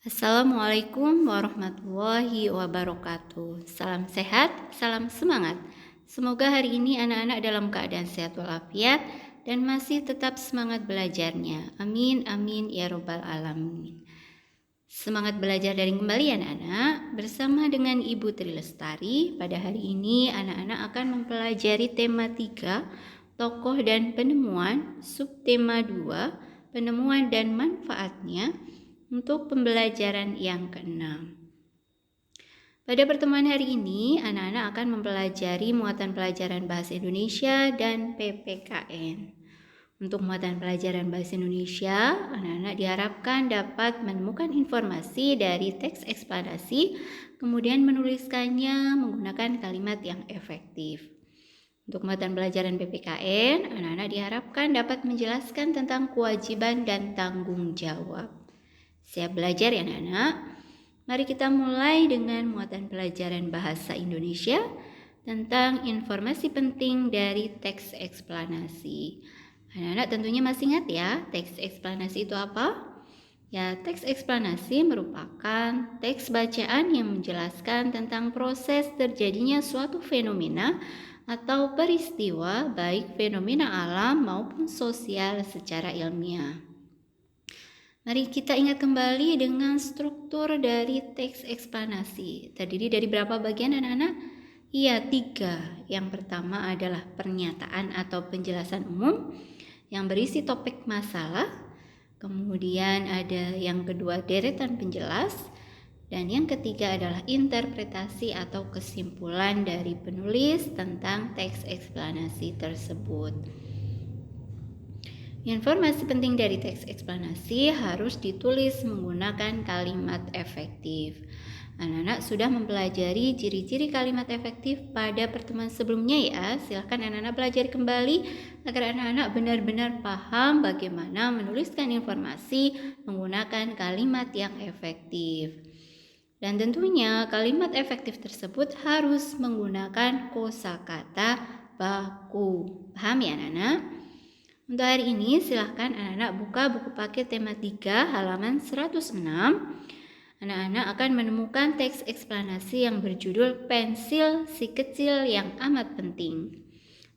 Assalamualaikum warahmatullahi wabarakatuh. Salam sehat, salam semangat. Semoga hari ini anak-anak dalam keadaan sehat walafiat dan masih tetap semangat belajarnya. Amin, amin, ya robbal alamin. Semangat belajar dari kembali anak-anak. Bersama dengan Ibu Tri Lestari, pada hari ini anak-anak akan mempelajari tema 3, tokoh dan penemuan, subtema 2, penemuan dan manfaatnya, untuk pembelajaran yang ke-6. Pada pertemuan hari ini, anak-anak akan mempelajari muatan pelajaran Bahasa Indonesia dan PPKN. Untuk muatan pelajaran Bahasa Indonesia, anak-anak diharapkan dapat menemukan informasi dari teks eksplanasi, kemudian menuliskannya menggunakan kalimat yang efektif. Untuk muatan pelajaran PPKN, anak-anak diharapkan dapat menjelaskan tentang kewajiban dan tanggung jawab. Siap belajar ya anak-anak? Mari kita mulai dengan muatan pelajaran Bahasa Indonesia tentang informasi penting dari teks eksplanasi. Anak-anak tentunya masih ingat ya, teks eksplanasi itu apa? Ya, teks eksplanasi merupakan teks bacaan yang menjelaskan tentang proses terjadinya suatu fenomena atau peristiwa, baik fenomena alam maupun sosial secara ilmiah. Mari kita ingat kembali dengan struktur dari teks eksplanasi. Terdiri dari berapa bagian anak-anak? Iya, 3. Yang pertama adalah pernyataan atau penjelasan umum yang berisi topik masalah. Kemudian ada yang kedua deretan penjelas. Dan yang ketiga adalah interpretasi atau kesimpulan dari penulis tentang teks eksplanasi tersebut. Informasi penting dari teks eksplanasi harus ditulis menggunakan kalimat efektif. Anak-anak sudah mempelajari ciri-ciri kalimat efektif pada pertemuan sebelumnya ya. Silahkan anak-anak pelajari kembali agar anak-anak benar-benar paham bagaimana menuliskan informasi menggunakan kalimat yang efektif. Dan tentunya kalimat efektif tersebut harus menggunakan kosakata baku. Paham ya anak-anak? Untuk hari ini silahkan anak-anak buka buku paket tema 3 halaman 106. Anak-anak akan menemukan teks eksplanasi yang berjudul Pensil si Kecil yang Amat Penting.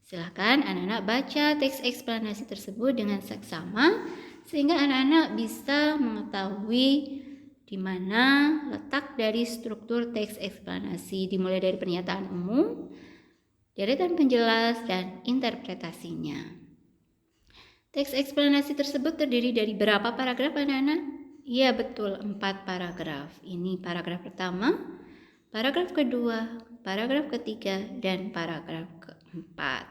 Silahkan anak-anak baca teks eksplanasi tersebut dengan seksama sehingga anak-anak bisa mengetahui di mana letak dari struktur teks eksplanasi, dimulai dari pernyataan umum, deretan penjelas, dan interpretasinya. Teks eksplanasi tersebut terdiri dari berapa paragraf anak-anak? Iya betul, 4 paragraf. Ini paragraf pertama, paragraf kedua, paragraf ketiga, dan paragraf keempat.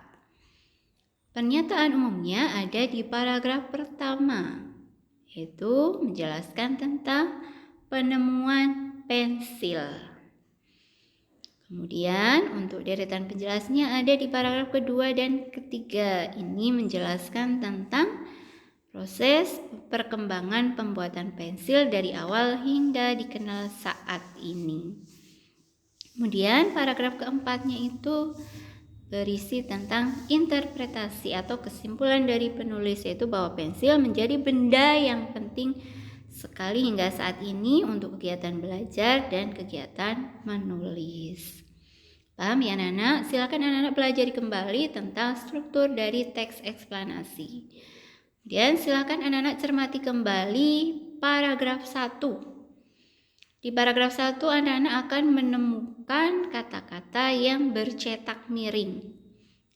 Pernyataan umumnya ada di paragraf pertama, yaitu menjelaskan tentang penemuan pensil. Kemudian untuk deretan penjelasnya ada di paragraf kedua dan ketiga. Ini menjelaskan tentang proses perkembangan pembuatan pensil dari awal hingga dikenal saat ini. Kemudian paragraf keempatnya itu berisi tentang interpretasi atau kesimpulan dari penulis, yaitu bahwa pensil menjadi benda yang penting sekali hingga saat ini untuk kegiatan belajar dan kegiatan menulis. Paham ya anak-anak? Silakan anak-anak pelajari kembali tentang struktur dari teks eksplanasi. Kemudian silakan anak-anak cermati kembali paragraf 1. Di paragraf 1 anak-anak akan menemukan kata-kata yang bercetak miring.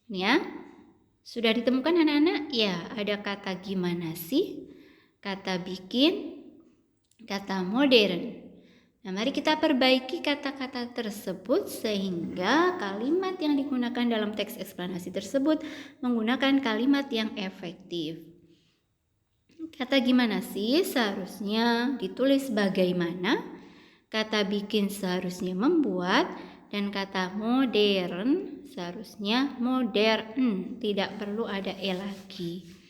Ya, sudah ditemukan anak-anak? Ya, ada kata gimana sih, kata bikin, kata modern. Nah, mari kita perbaiki kata-kata tersebut sehingga kalimat yang digunakan dalam teks eksplanasi tersebut menggunakan kalimat yang efektif. Kata gimana sih seharusnya ditulis bagaimana, kata bikin seharusnya membuat, dan kata modern seharusnya modern, tidak perlu ada e lagi.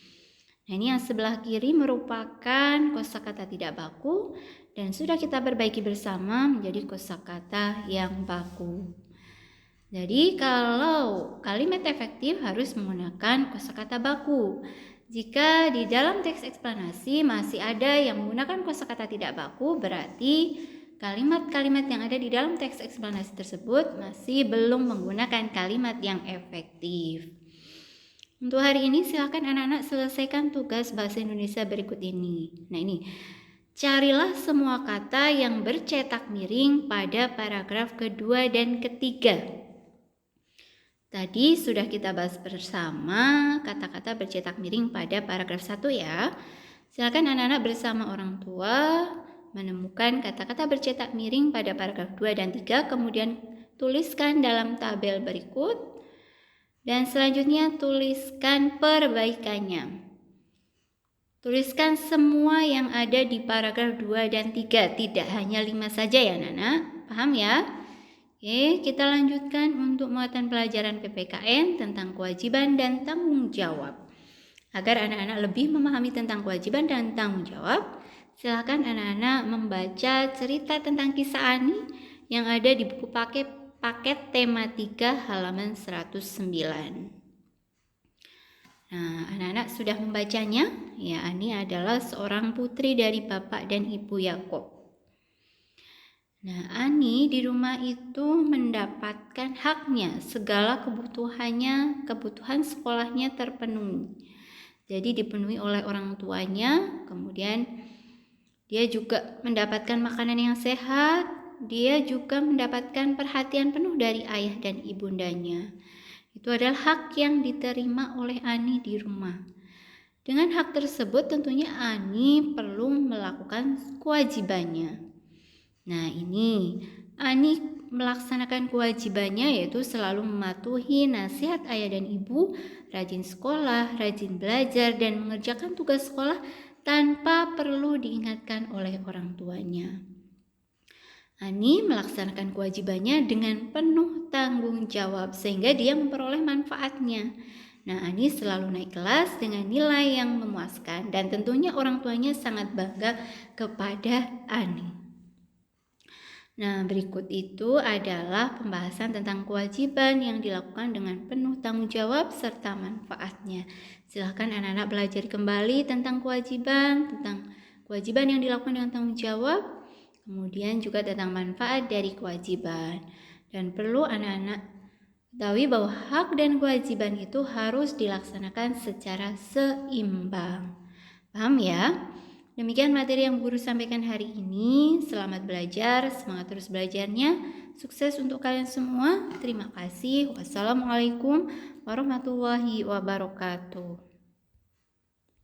Nah, ini yang sebelah kiri merupakan kosakata tidak baku dan sudah kita perbaiki bersama menjadi kosakata yang baku. Jadi kalau kalimat efektif harus menggunakan kosakata baku. Jika di dalam teks eksplanasi masih ada yang menggunakan kosakata tidak baku, berarti kalimat-kalimat yang ada di dalam teks eksplanasi tersebut masih belum menggunakan kalimat yang efektif. Untuk hari ini silakan anak-anak selesaikan tugas bahasa Indonesia berikut ini. Nah ini, carilah semua kata yang bercetak miring pada paragraf kedua dan ketiga. Tadi sudah kita bahas bersama kata-kata bercetak miring pada paragraf 1 ya. Silakan anak-anak bersama orang tua menemukan kata-kata bercetak miring pada paragraf 2 dan 3, kemudian tuliskan dalam tabel berikut. Dan selanjutnya tuliskan perbaikannya. Tuliskan semua yang ada di paragraf 2 dan 3, tidak hanya 5 saja ya anak-anak. Paham ya? Oke, kita lanjutkan untuk muatan pelajaran PPKN tentang kewajiban dan tanggung jawab. Agar anak-anak lebih memahami tentang kewajiban dan tanggung jawab, silakan anak-anak membaca cerita tentang kisah Ani yang ada di buku paket tematika halaman 109. Nah, anak-anak sudah membacanya? Ya, Ani adalah seorang putri dari Bapak dan Ibu Yakob. Nah, Ani di rumah itu mendapatkan haknya, segala kebutuhan sekolahnya terpenuhi. Jadi dipenuhi oleh orang tuanya, kemudian dia juga mendapatkan makanan yang sehat, dia juga mendapatkan perhatian penuh dari ayah dan ibundanya. Itu adalah hak yang diterima oleh Ani di rumah. Dengan hak tersebut tentunya Ani perlu melakukan kewajibannya. Nah ini, Ani melaksanakan kewajibannya yaitu selalu mematuhi nasihat ayah dan ibu, rajin sekolah, rajin belajar, dan mengerjakan tugas sekolah tanpa perlu diingatkan oleh orang tuanya. Ani melaksanakan kewajibannya dengan penuh tanggung jawab sehingga dia memperoleh manfaatnya. Nah, Ani selalu naik kelas dengan nilai yang memuaskan dan tentunya orang tuanya sangat bangga kepada Ani. Nah, berikut itu adalah pembahasan tentang kewajiban yang dilakukan dengan penuh tanggung jawab serta manfaatnya. Silahkan anak-anak belajar kembali tentang kewajiban yang dilakukan dengan tanggung jawab, kemudian juga tentang manfaat dari kewajiban. Dan perlu anak-anak ketahui bahwa hak dan kewajiban itu harus dilaksanakan secara seimbang. Paham ya? Demikian materi yang guru sampaikan hari ini. Selamat belajar, semangat terus belajarnya. Sukses untuk kalian semua. Terima kasih. Wassalamualaikum warahmatullahi wabarakatuh.